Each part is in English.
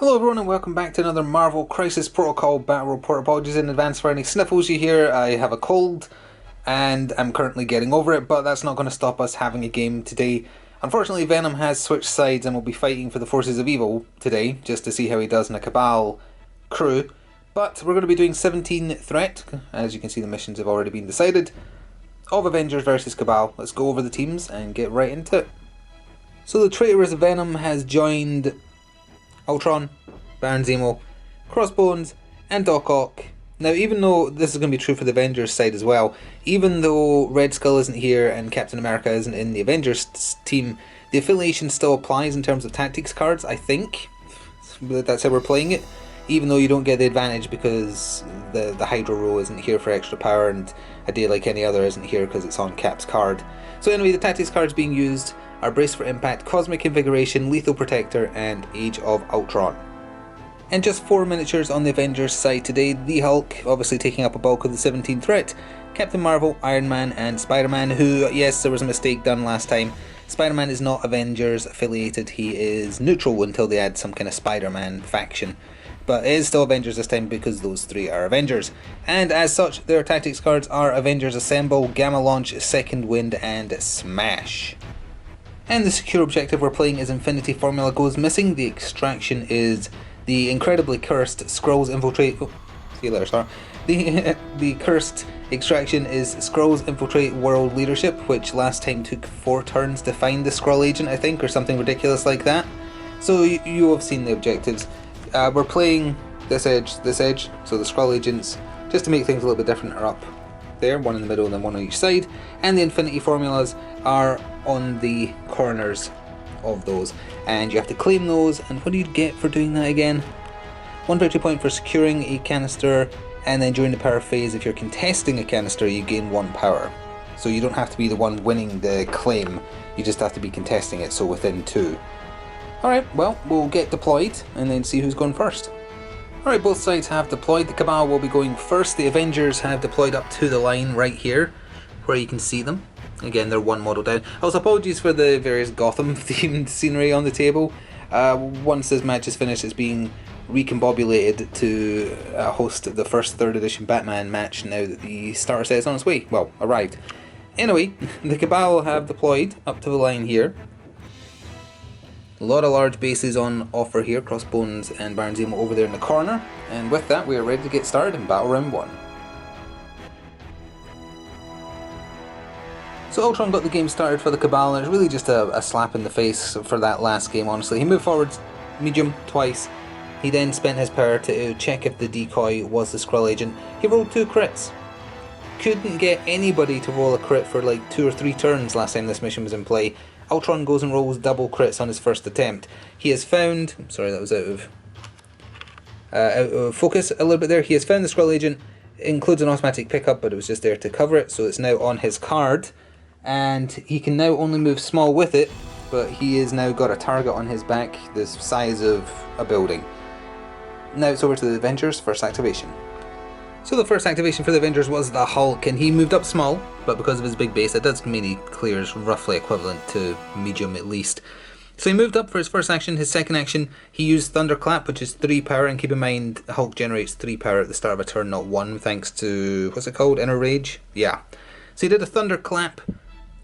Hello everyone and welcome back to another Marvel Crisis Protocol Battle Report. Apologies in advance for any sniffles you hear. I have a cold and I'm currently getting over it, but that's not going to stop us having a game today. Unfortunately, Venom has switched sides and will be fighting for the forces of evil today, just to see how he does in a Cabal crew. But we're going to be doing 17 threat. As you can see, the missions have already been decided, of Avengers versus Cabal. Let's go over the teams and get right into it. So the traitorous Venom has joined Ultron, Baron Zemo, Crossbones, and Doc Ock. Now, even though this is going to be true for the Avengers side as well, even though Red Skull isn't here and Captain America isn't in the Avengers team, the affiliation still applies in terms of tactics cards, I think. That's how we're playing it. Even though you don't get the advantage because the Hydra row isn't here for extra power and a day like any other isn't here because it's on Cap's card. So anyway, the tactics cards being used are Brace for Impact, Cosmic Invigoration, Lethal Protector, and Age of Ultron. And just 4 miniatures on the Avengers side today. The Hulk, obviously taking up a bulk of the 17 threat, Captain Marvel, Iron Man, and Spider-Man, who, yes, there was a mistake done last time. Spider-Man is not Avengers affiliated, he is neutral until they add some kind of Spider-Man faction. But it is still Avengers this time because those three are Avengers. And as such, their tactics cards are Avengers Assemble, Gamma Launch, Second Wind, and Smash. And the secure objective we're playing is Infinity Formula Goes Missing. The extraction is the incredibly cursed Skrulls Infiltrate... Oh, see you later, sir. The cursed extraction is Skrulls Infiltrate World Leadership, which last time took 4 turns to find the Skrull agent, I think, or something ridiculous like that. So you have seen the objectives. We're playing this edge, so the Skrull agents, just to make things a little bit different, are up there, one in the middle and then one on each side, and the Infinity Formulas are on the corners of those, and you have to claim those. And what do you get for doing that again? 1 victory point for securing a canister, and then during the power phase, if you're contesting a canister, you gain 1 power. So you don't have to be the one winning the claim, you just have to be contesting it, so within 2. Alright, well, we'll get deployed and then see who's going first. Alright, both sides have deployed. The Cabal will be going first. The Avengers have deployed up to the line right here, where you can see them. Again, they're 1 model down. Also, apologies for the various Gotham-themed scenery on the table. Once this match is finished, it's being recombobulated to host the first 3rd edition Batman match now that the starter set is on its way. Well, arrived. Anyway, the Cabal have deployed up to the line here. A lot of large bases on offer here, Crossbones and Baron Zemo over there in the corner. And with that, we are ready to get started in Battle Round 1. So Ultron got the game started for the Cabal, and it's really just a slap in the face for that last game, honestly. He moved forwards medium twice. He then spent his power to check if the decoy was the Skrull agent. He rolled 2 crits. Couldn't get anybody to roll a crit for like 2 or 3 turns last time this mission was in play. Ultron goes and rolls double crits on his first attempt. He has found... Sorry, that was out of focus a little bit there. He has found the Skrull agent. It includes an automatic pickup, but it was just there to cover it, so it's now on his card. And he can now only move small with it, but he has now got a target on his back the size of a building. Now it's over to the Avengers' first activation. So the first activation for the Avengers was the Hulk, and he moved up small, but because of his big base, it does mean he clears roughly equivalent to medium at least. So he moved up for his first action. His second action, he used Thunderclap, which is 3 power, and keep in mind, Hulk generates 3 power at the start of a turn, not 1, thanks to, what's it called, Inner Rage? Yeah. So he did a Thunderclap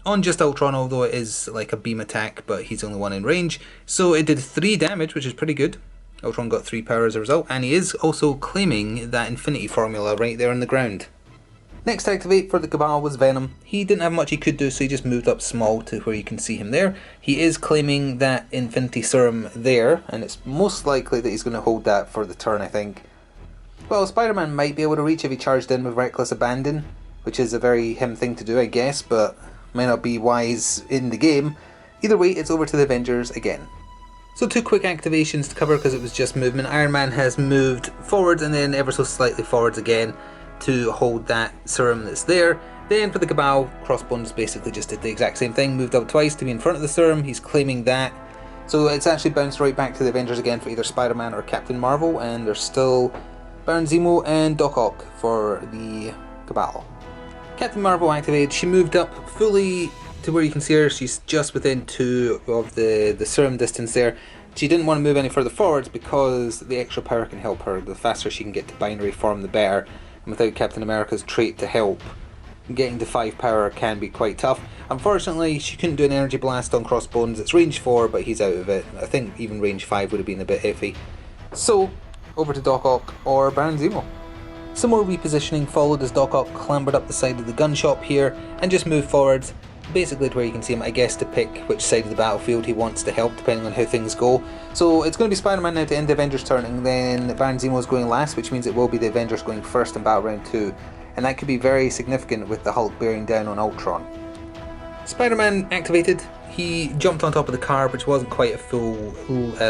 on just Ultron, although it is like a beam attack, but he's only 1 in range. So it did 3 damage, which is pretty good. Ultron got 3 power as a result, and he is also claiming that Infinity Formula right there on the ground. Next to activate for the Cabal was Venom. He didn't have much he could do, so he just moved up small to where you can see him there. He is claiming that Infinity Serum there, and it's most likely that he's going to hold that for the turn, I think. Well, Spider-Man might be able to reach if he charged in with Reckless Abandon, which is a very him thing to do, I guess, but may not be wise in the game. Either way, it's over to the Avengers again. So 2 quick activations to cover because it was just movement. Iron Man has moved forwards and then ever so slightly forwards again to hold that serum that's there. Then for the Cabal, Crossbones basically just did the exact same thing, moved up twice to be in front of the serum. He's claiming that. So it's actually bounced right back to the Avengers again for either Spider-Man or Captain Marvel, and there's still Baron Zemo and Doc Ock for the Cabal. Captain Marvel activated. She moved up fully to where you can see her. She's just within 2 of the serum distance there. She didn't want to move any further forwards because the extra power can help her. The faster she can get to binary form, the better. And without Captain America's trait to help, getting to 5 power can be quite tough. Unfortunately, she couldn't do an energy blast on Crossbones. It's range 4, but he's out of it. I think even range 5 would have been a bit iffy. So, over to Doc Ock or Baron Zemo. Some more repositioning followed as Doc Ock clambered up the side of the gun shop here and just moved forwards, basically to where you can see him, I guess, to pick which side of the battlefield he wants to help depending on how things go. So it's going to be Spider-Man now to end the Avengers turn, and then Baron Zemo is going last, which means it will be the Avengers going first in Battle Round 2, and that could be very significant with the Hulk bearing down on Ultron. Spider-Man activated. He jumped on top of the car, which wasn't quite a full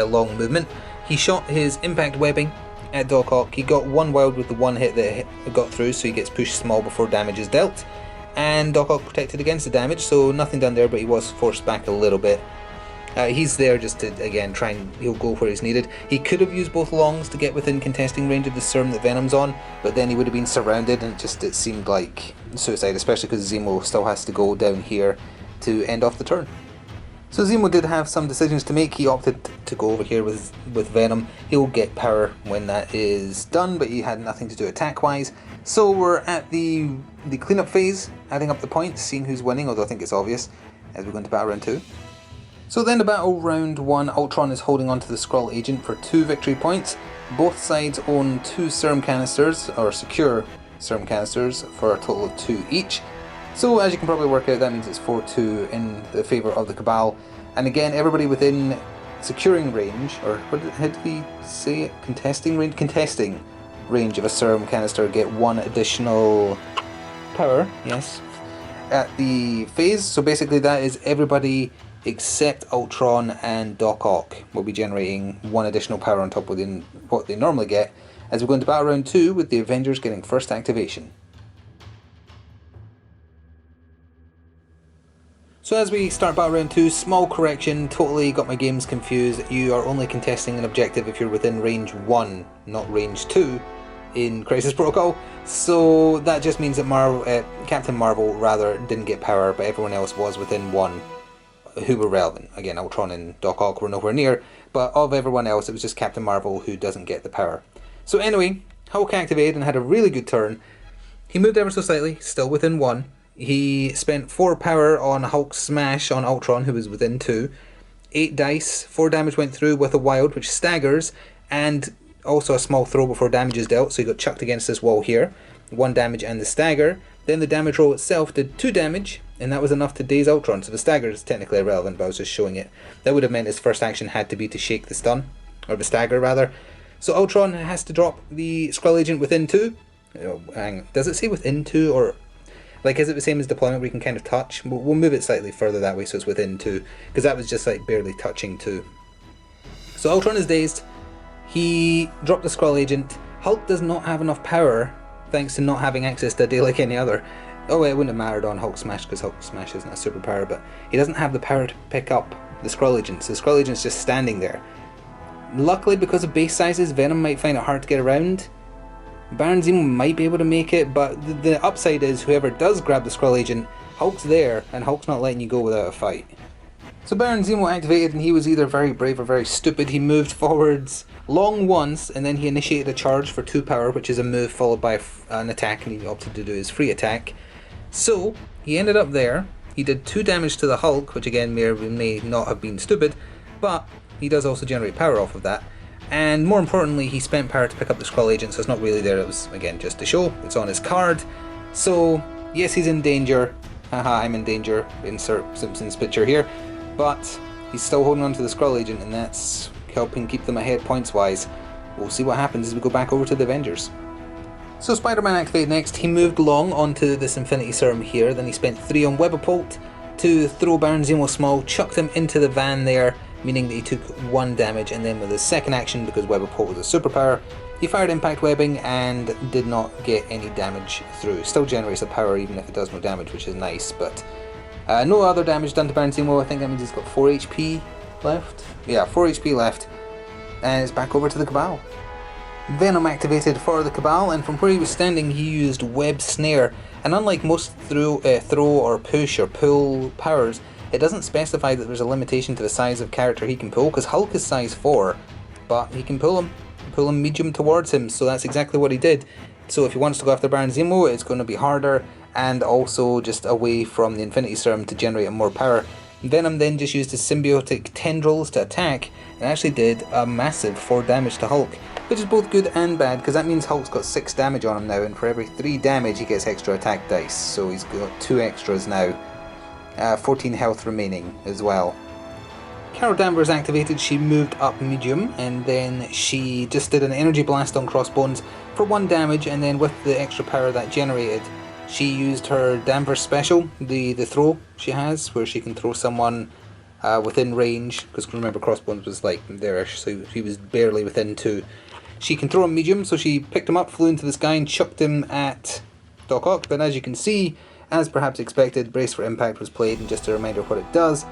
long movement. He shot his impact webbing at Doc Ock. He got one wild with the one hit that got through, so he gets pushed small before damage is dealt. And Doc Ock protected against the damage, so nothing done there, but he was forced back a little bit. He's there just to, again, try and he'll go where he's needed. He could have used both longs to get within contesting range of the serum that Venom's on, but then he would have been surrounded, and it seemed like suicide, especially because Zemo still has to go down here to end off the turn. So Zemo did have some decisions to make. He opted to go over here with Venom. He'll get power when that is done, but he had nothing to do attack-wise. So we're at the cleanup phase, adding up the points, seeing who's winning, although I think it's obvious, as we go into Battle Round 2. So then to Battle Round 1, Ultron is holding on to the Skrull Agent for 2 victory points. Both sides own 2 serum canisters, or secure serum canisters, for a total of 2 each. So as you can probably work out, that means it's 4-2 in the favour of the Cabal. And again, everybody within securing range, or how did we say it? Contesting range of a serum canister get 1 additional power, yes, at the phase. So basically that is everybody except Ultron and Doc Ock will be generating 1 additional power on top of what they normally get, as we go into Battle Round 2 with the Avengers getting first activation. So as we start Battle Round 2, small correction, totally got my games confused. You are only contesting an objective if you're within range 1, not range 2 in Crisis Protocol. So that just means that Captain Marvel didn't get power, but everyone else was within 1 who were relevant. Again, Ultron and Doc Ock were nowhere near, but of everyone else it was just Captain Marvel who doesn't get the power. So anyway, Hulk activated and had a really good turn. He moved ever so slightly, still within 1. He spent 4 power on Hulk's smash on Ultron, who was within 2. 8 dice, 4 damage went through with a wild, which staggers, and also a small throw before damage is dealt, so he got chucked against this wall here. 1 damage and the stagger. Then the damage roll itself did 2 damage, and that was enough to daze Ultron, so the stagger is technically irrelevant, but I was just showing it. That would have meant his first action had to be to shake the stun, or the stagger rather. So Ultron has to drop the Skrull Agent within 2. Oh, hang on. Does it say within 2, or like, is it the same as deployment where you can kind of touch? We'll move it slightly further that way so it's within 2, because that was just like barely touching 2. So Ultron is dazed. He dropped the Skrull Agent. Hulk does not have enough power, thanks to not having access to a day like any other. Oh, it wouldn't have mattered on Hulk Smash, because Hulk Smash isn't a superpower, but he doesn't have the power to pick up the Skrull Agent, so the Skrull Agent's just standing there. Luckily, because of base sizes, Venom might find it hard to get around. Baron Zemo might be able to make it, but the upside is whoever does grab the Skrull Agent, Hulk's there, and Hulk's not letting you go without a fight. So Baron Zemo activated, and he was either very brave or very stupid. He moved forwards long once, and then he initiated a charge for 2 power, which is a move followed by an attack, and he opted to do his free attack. So he ended up there. He did 2 damage to the Hulk, which again may not have been stupid, but he does also generate power off of that. And more importantly, he spent power to pick up the Skrull Agent, so it's not really there, it was, again, just to show. It's on his card. So, yes, he's in danger. Haha, I'm in danger. Insert Simpsons picture here. But he's still holding on to the Skrull Agent, and that's helping keep them ahead points-wise. We'll see what happens as we go back over to the Avengers. So Spider-Man activated next. He moved long onto this Infinity Serum here, then he spent 3 on Webapult to throw Baron Zemo small, chucked him into the van there, meaning that he took 1 damage, and then with his second action, because Webapult was a superpower, he fired Impact Webbing and did not get any damage through. Still generates a power even if it does no damage, which is nice, but no other damage done to Baron Zemo. I think that means he's got 4 HP left. Yeah, 4 HP left, and it's back over to the Cabal. Venom activated for the Cabal, and from where he was standing he used Web Snare, and unlike most throw or push or pull powers, It doesn't specify that there's a limitation to the size of character he can pull, because Hulk is size 4, but he can pull him medium towards him, so that's exactly what he did. So if he wants to go after Baron Zemo, it's going to be harder, and also just away from the Infinity Serum to generate more power. Venom then just used his symbiotic tendrils to attack, and actually did a massive 4 damage to Hulk, which is both good and bad, because that means Hulk's got 6 damage on him now, and for every 3 damage he gets extra attack dice, so he's got 2 extras now. 14 health remaining as well. Carol Danvers activated, she moved up medium, and then she just did an energy blast on Crossbones for 1 damage, and then with the extra power that generated, she used her Danvers special, the throw she has, where she can throw someone within range, because remember Crossbones was like there, so he was barely within 2. She can throw him medium, so she picked him up, flew into the sky and chucked him at Doc Ock, but as you can see, as perhaps expected, Brace for Impact was played, and just a reminder of what it does.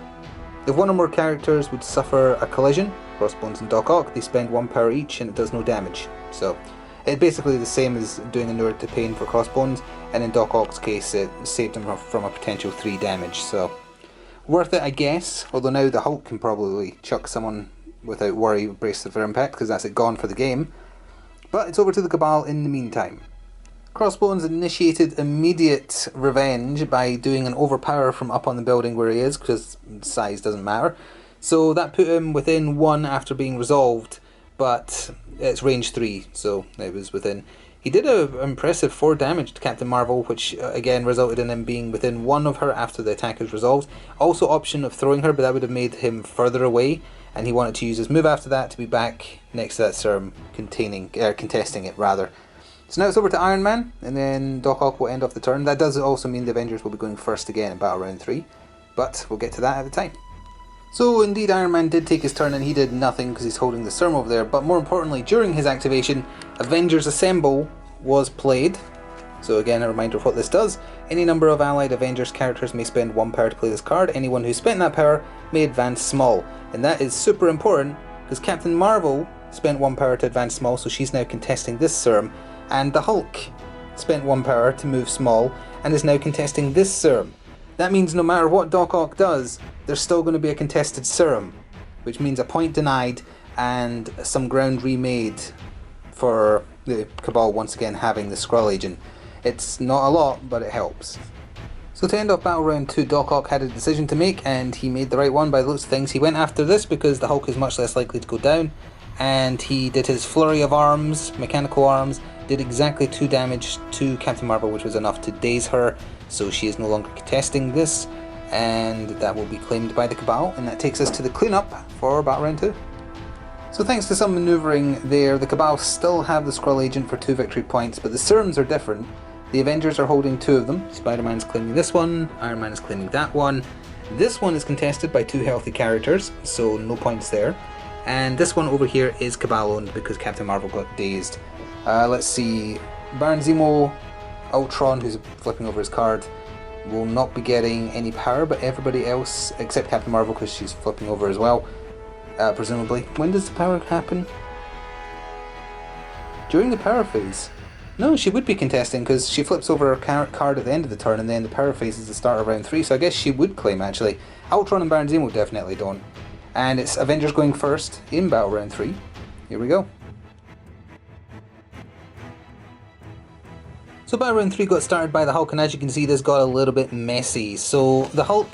If one or more characters would suffer a collision, Crossbones and Doc Ock, they spend 1 power each and it does no damage. So it's basically the same as doing a Nerd to Pain for Crossbones, and in Doc Ock's case it saved him from a potential 3 damage, so worth it I guess, although now the Hulk can probably chuck someone without worry with Brace for Impact, because that's it gone for the game. But it's over to the Cabal in the meantime. Crossbones initiated immediate revenge by doing an overpower from up on the building where he is, because size doesn't matter. So that put him within 1 after being resolved, but it's range 3, so it was within. He did an impressive 4 damage to Captain Marvel, which again resulted in him being within 1 of her after the attack is resolved. Also option of throwing her, but that would have made him further away, and he wanted to use his move after that to be back next to that serum contesting it rather. So now it's over to Iron Man, and then Doc Ock will end off the turn. That does also mean the Avengers will be going first again in Battle Round 3, but we'll get to that at the time. So indeed Iron Man did take his turn and he did nothing because he's holding the serum over there, but more importantly during his activation, Avengers Assemble was played. So again a reminder of what this does. Any number of allied Avengers characters may spend 1 power to play this card. Anyone who spent that power may advance small, and that is super important because Captain Marvel spent 1 power to advance small, so she's now contesting this serum. And the Hulk spent 1 power to move small and is now contesting this serum. That means no matter what Doc Ock does, there's still going to be a contested serum, which means a point denied and some ground remade for the Cabal once again having the Skrull agent. It's not a lot, but it helps. So to end off Battle Round 2, Doc Ock had a decision to make, and he made the right one by the looks of things. He went after this because the Hulk is much less likely to go down, and he did his flurry of arms, mechanical arms, did exactly 2 damage to Captain Marvel, which was enough to daze her, so she is no longer contesting this, and that will be claimed by the Cabal, and that takes us to the cleanup for Battle Round 2. So thanks to some manoeuvring there, the Cabal still have the Skrull agent for 2 victory points, but the serums are different. The Avengers are holding 2 of them. Spider-Man's claiming this one, Iron Man is claiming that one. This one is contested by 2 healthy characters, so no points there. And this one over here is Cabal owned because Captain Marvel got dazed. Let's see, Baron Zemo, Ultron, who's flipping over his card, will not be getting any power, but everybody else, except Captain Marvel because she's flipping over as well, presumably. When does the power happen? During the power phase. No, she would be contesting because she flips over her card at the end of the turn, and then the power phase is the start of round 3, so I guess she would claim actually. Ultron and Baron Zemo definitely don't. And it's Avengers going first in Battle Round 3. Here we go. So Battle Round 3 got started by the Hulk, and as you can see this got a little bit messy. So the Hulk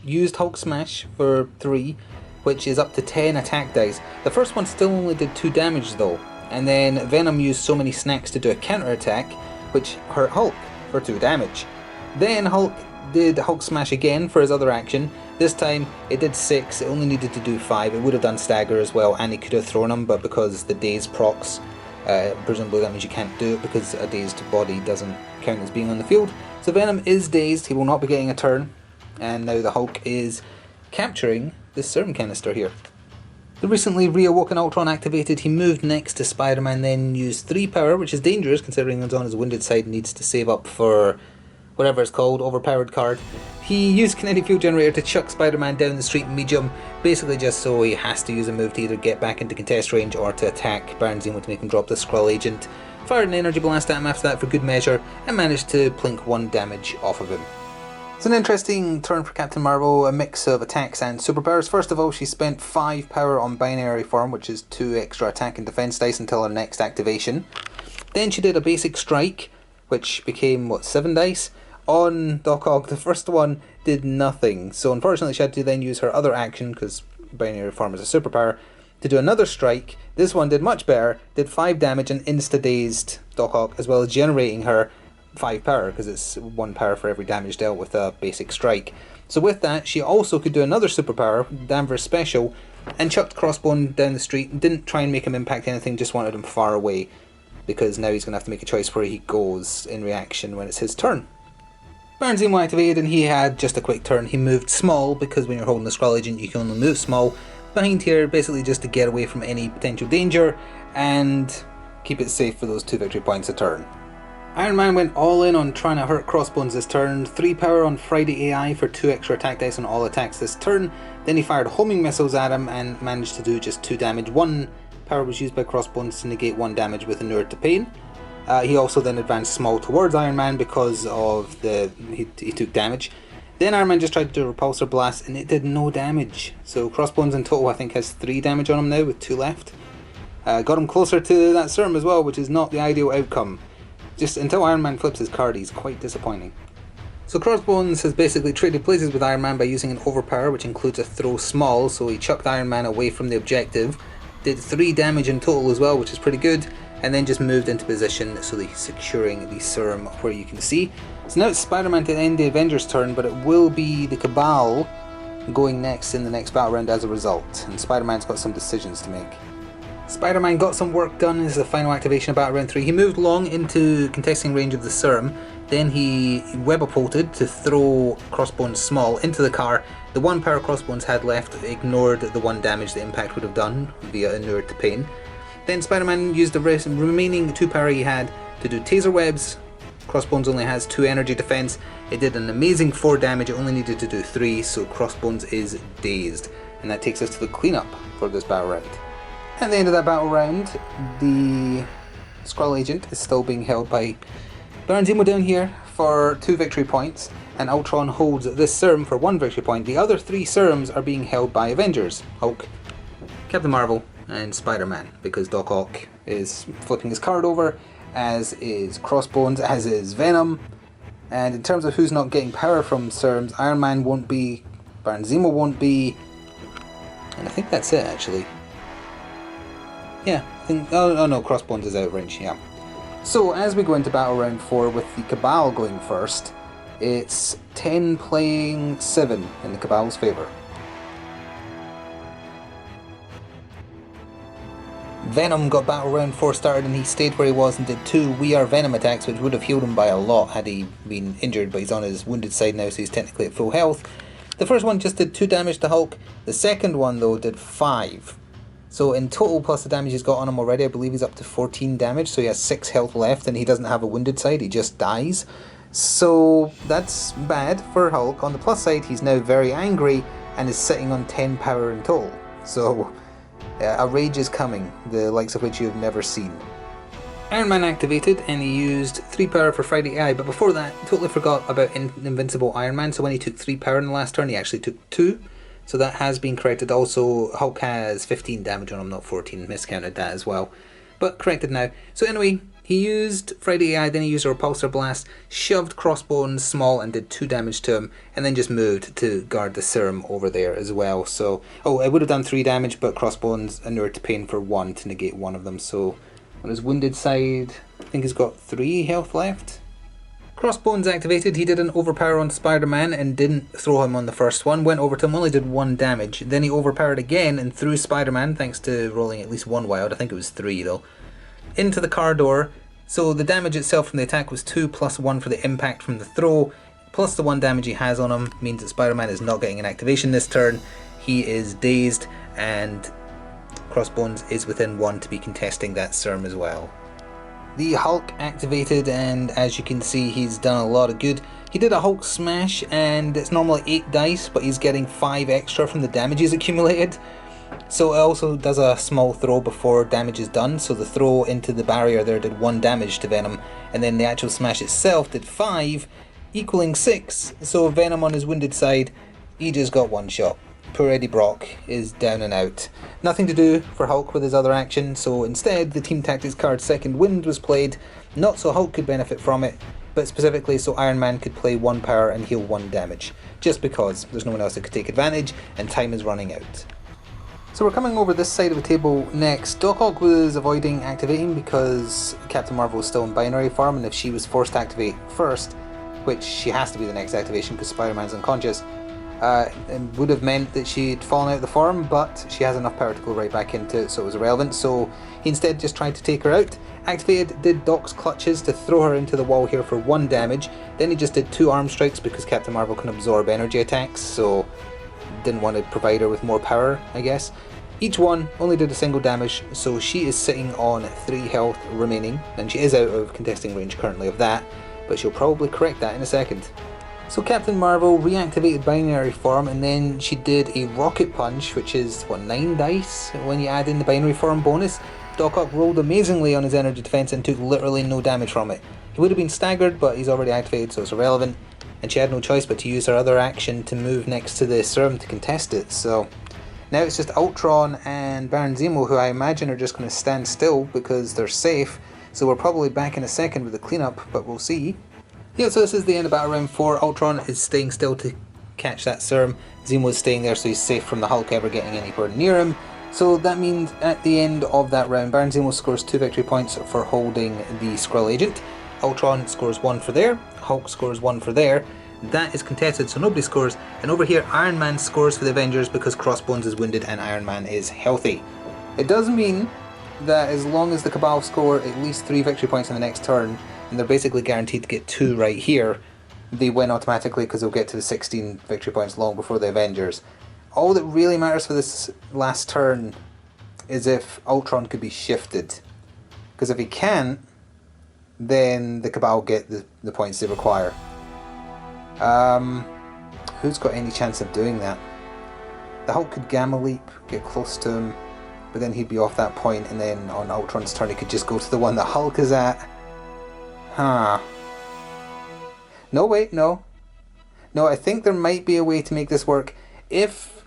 used Hulk Smash for 3, which is up to 10 attack dice. The first one still only did 2 damage though, and then Venom used so many snacks to do a counter attack, which hurt Hulk for 2 damage. Then Hulk did Hulk Smash again for his other action. This time it did 6, it only needed to do 5. It would have done stagger as well, and he could have thrown him, but because the daze procs, presumably that means you can't do it because a dazed body doesn't count as being on the field. So Venom is dazed, he will not be getting a turn, and now the Hulk is capturing this serum canister here. The recently reawoken Ultron activated, he moved next to Spider-Man, then used 3 power, which is dangerous considering he's on his wounded side and needs to save up for whatever it's called, overpowered card. He used Kinetic Field Generator to chuck Spider-Man down the street medium, basically just so he has to use a move to either get back into contest range or to attack Baron Zemo to make him drop the Skrull agent. Fired an energy blast at him after that for good measure, and managed to plink 1 damage off of him. It's an interesting turn for Captain Marvel, a mix of attacks and superpowers. First of all, she spent 5 power on binary form, which is 2 extra attack and defense dice until her next activation. Then she did a basic strike, which became, 7 dice? On Doc Ock. The first one did nothing, so unfortunately she had to then use her other action, because binary form is a superpower, to do another strike. This one did much better, did 5 damage and insta-dazed Doc Ock, as well as generating her 5 power, because it's 1 power for every damage dealt with a basic strike. So with that, she also could do another superpower, Danvers Special, and chucked Crossbone down the street and didn't try and make him impact anything, just wanted him far away, because now he's going to have to make a choice where he goes in reaction when it's his turn. Baron Zemo activated and he had just a quick turn. He moved small, because when you're holding the Skrull Agent you can only move small, behind here basically just to get away from any potential danger and keep it safe for those 2 victory points a turn. Iron Man went all in on trying to hurt Crossbones this turn, 3 power on Friday AI for 2 extra attack dice on all attacks this turn, then he fired homing missiles at him and managed to do just 2 damage. 1 power was used by Crossbones to negate 1 damage with Inured to Pain. He also then advanced small towards Iron Man because of he took damage. Then Iron Man just tried to do a Repulsor Blast and it did no damage. So Crossbones in total I think has 3 damage on him now with 2 left. Got him closer to that serum as well, which is not the ideal outcome. Just until Iron Man flips his card, he's quite disappointing. So Crossbones has basically traded places with Iron Man by using an overpower, which includes a throw small, so he chucked Iron Man away from the objective, did 3 damage in total as well, which is pretty good, and then just moved into position so that he's securing the serum where you can see. So now it's Spider-Man to end the Avengers turn, but it will be the Cabal going next in the next battle round as a result, and Spider-Man's got some decisions to make. Spider-Man got some work done as the final activation of Battle Round 3. He moved long into contesting range of the serum, then he web-upulted to throw Crossbones small into the car. The 1 power Crossbones had left ignored the 1 damage the impact would have done via Inured to Pain. Then Spider-Man used the remaining 2 power he had to do taser webs. Crossbones only has 2 energy defense. It did an amazing 4 damage, it only needed to do 3, so Crossbones is dazed. And that takes us to the cleanup for this battle round. At the end of that battle round, the Skrull Agent is still being held by Baron Zemo down here for 2 victory points, and Ultron holds this serum for 1 victory point. The other 3 serums are being held by Avengers, Hulk, Captain Marvel, and Spider-Man, because Doc Ock is flipping his card over, as is Crossbones, as is Venom. And in terms of who's not getting power from serums, Iron Man won't be, Baron Zemo won't be, and I think that's it actually. Yeah, I think, oh no, Crossbones is out of range, yeah. So as we go into battle round 4 with the Cabal going first, it's 10 playing 7 in the Cabal's favour. Venom got battle round 4 started and he stayed where he was and did 2 We Are Venom attacks, which would have healed him by a lot had he been injured, but he's on his wounded side now, so he's technically at full health. The first one just did 2 damage to Hulk, the second one though did 5. So in total, plus the damage he's got on him already, I believe he's up to 14 damage, so he has 6 health left and he doesn't have a wounded side, he just dies. So that's bad for Hulk. On the plus side, he's now very angry and is sitting on 10 power in total. So a rage is coming, the likes of which you have never seen. Iron Man activated and he used 3 power for Friday AI, but before that, totally forgot about Invincible Iron Man, so when he took 3 power in the last turn, he actually took 2. So that has been corrected. Also, Hulk has 15 damage on him, not 14, miscounted that as well. But corrected now. So anyway, he used Friday AI, then he used a Repulsor Blast, shoved Crossbones small and did 2 damage to him, and then just moved to guard the serum over there as well. So, oh, it would have done 3 damage, but Crossbones Inured to Pain for 1 to negate 1 of them. So on his wounded side, I think he's got 3 health left. Crossbones activated, he did an overpower on Spider-Man and didn't throw him on the first one, went over to him, only did 1 damage. Then he overpowered again and threw Spider-Man, thanks to rolling at least 1 wild, I think it was 3 though, into the car door. So the damage itself from the attack was 2 plus 1 for the impact from the throw, plus the 1 damage he has on him, means that Spider-Man is not getting an activation this turn. He is dazed and Crossbones is within 1 to be contesting that serum as well. The Hulk activated and as you can see he's done a lot of good. He did a Hulk smash and it's normally 8 dice but he's getting 5 extra from the damage he's accumulated. So it also does a small throw before damage is done, so the throw into the barrier there did 1 damage to Venom and then the actual smash itself did 5 equaling 6. So Venom on his wounded side, he just got one shot. Poor Eddie Brock is down and out. Nothing to do for Hulk with his other action, so instead the Team Tactics card Second Wind was played, not so Hulk could benefit from it, but specifically so Iron Man could play 1 power and heal 1 damage, just because there's no one else that could take advantage and time is running out. So we're coming over this side of the table next. Doc Ock was avoiding activating because Captain Marvel was still in binary form, and if she was forced to activate first, which she has to be the next activation because Spider-Man's unconscious, it would have meant that she'd fallen out of the form, but she has enough power to go right back into it, so it was irrelevant. So he instead just tried to take her out. Activated, did Doc's clutches to throw her into the wall here for 1 damage. Then he just did 2 arm strikes because Captain Marvel can absorb energy attacks, so didn't want to provide her with more power, I guess. Each one only did a single damage, so she is sitting on 3 health remaining, and she is out of contesting range currently of that, but she'll probably correct that in a second. So Captain Marvel reactivated binary form, and then she did a rocket punch, which is, 9 dice when you add in the binary form bonus. Doc Ock rolled amazingly on his energy defense and took literally no damage from it. He would have been staggered, but he's already activated, so it's irrelevant, and she had no choice but to use her other action to move next to the serum to contest it. So now it's just Ultron and Baron Zemo, who I imagine are just going to stand still because they're safe, so we're probably back in a second with the cleanup, but we'll see. Yeah, so this is the end of battle round 4. Ultron is staying still to catch that serum. Zemo is staying there so he's safe from the Hulk ever getting anywhere near him. So that means at the end of that round, Baron Zemo scores 2 victory points for holding the Skrull agent. Ultron scores 1 for there. Hulk scores 1 for there. That is contested, so nobody scores. And over here, Iron Man scores for the Avengers because Crossbones is wounded and Iron Man is healthy. It does mean that as long as the Cabal score at least 3 victory points in the next turn, and they're basically guaranteed to get 2 right here, they win automatically because they'll get to the 16 victory points long before the Avengers. All that really matters for this last turn is if Ultron could be shifted. Because if he can't, then the Cabal get the points they require. Who's got any chance of doing that? The Hulk could Gamma Leap, get close to him, but then he'd be off that point, and then on Ultron's turn he could just go to the one that Hulk is at. Huh. No, wait, no. No, I think there might be a way to make this work. If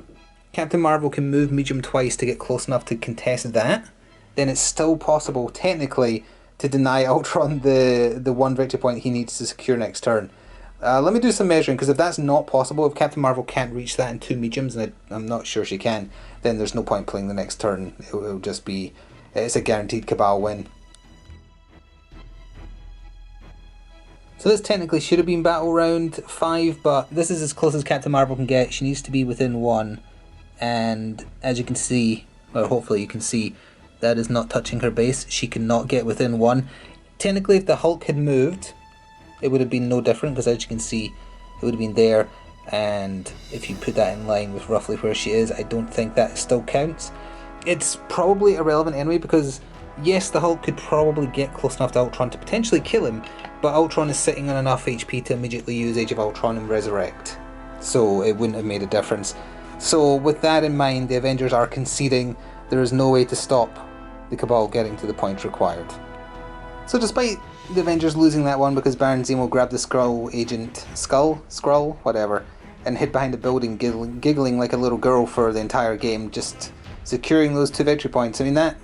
Captain Marvel can move medium twice to get close enough to contest that, then it's still possible, technically, to deny Ultron the 1 victory point he needs to secure next turn. Let me do some measuring, because if that's not possible, if Captain Marvel can't reach that in 2 mediums, and I'm not sure she can, then there's no point playing the next turn. It'll just be, it's a guaranteed Cabal win. So this technically should have been battle round 5, but this is as close as Captain Marvel can get. She needs to be within 1, and as you can see, or hopefully you can see, that is not touching her base. She cannot get within 1. Technically, if the Hulk had moved, it would have been no different, because as you can see, it would have been there, and if you put that in line with roughly where she is, I don't think that still counts. It's probably irrelevant anyway, because yes, the Hulk could probably get close enough to Ultron to potentially kill him, but Ultron is sitting on enough HP to immediately use Age of Ultron and resurrect, so it wouldn't have made a difference. So with that in mind, the Avengers are conceding there is no way to stop the Cabal getting to the point required. So despite the Avengers losing that one because Baron Zemo grabbed the Skrull agent, Skrull, whatever, and hid behind a building giggling like a little girl for the entire game, just securing those 2 victory points. I mean, that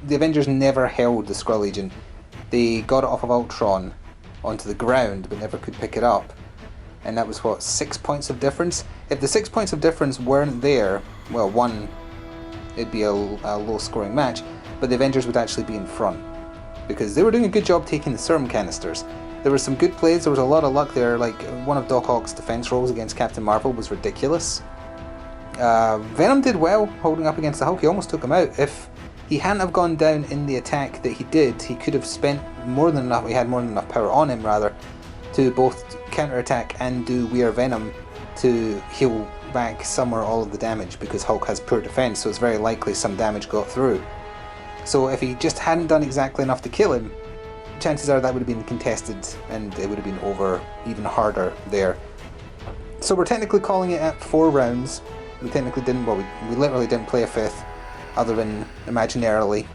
the Avengers never held the Skrull agent. They got it off of Ultron onto the ground but never could pick it up, and that was what, 6 points of difference? If the 6 points of difference weren't there, well, 1, it'd be a low scoring match, but the Avengers would actually be in front because they were doing a good job taking the serum canisters. There were some good plays, there was a lot of luck there, like one of Doc Ock's defense rolls against Captain Marvel was ridiculous. Venom did well holding up against the Hulk. He almost took him out. If he hadn't have gone down in the attack that he did, he could have spent more than enough, he had more than enough power on him rather, to both counter-attack and do We Are Venom to heal back some or all of the damage, because Hulk has poor defense, so it's very likely some damage got through. So if he just hadn't done exactly enough to kill him, chances are that would have been contested and it would have been over even harder there. So we're technically calling it at 4 rounds. We technically didn't, well, we literally didn't play a 5th, other than imaginarily.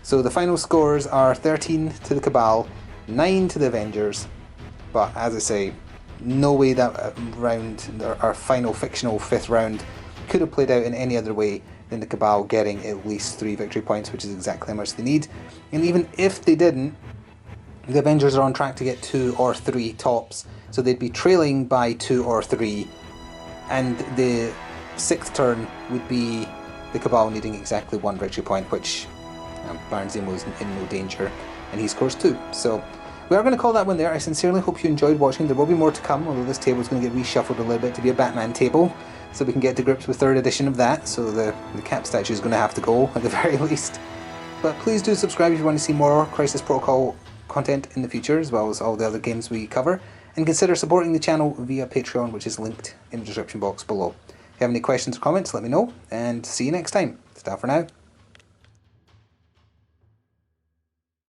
So the final scores are 13 to the Cabal, 9 to the Avengers, But as I say, no way that round, our final fictional 5th round, could have played out in any other way than the Cabal getting at least 3 victory points, which is exactly how much they need. And even if they didn't, the Avengers are on track to get 2 or 3 tops, so they'd be trailing by 2 or 3, and the 6th turn would be the Cabal needing exactly 1 victory point, which Baron Zemo is in no danger, and he scores 2. So we are going to call that one there. I sincerely hope you enjoyed watching. There will be more to come, although this table is going to get reshuffled a little bit to be a Batman table, so we can get to grips with 3rd edition of that, so the Cap statue is going to have to go at the very least. But please do subscribe if you want to see more Crisis Protocol content in the future, as well as all the other games we cover, and consider supporting the channel via Patreon, which is linked in the description box below. If you have any questions or comments, let me know, and see you next time. Ta for now.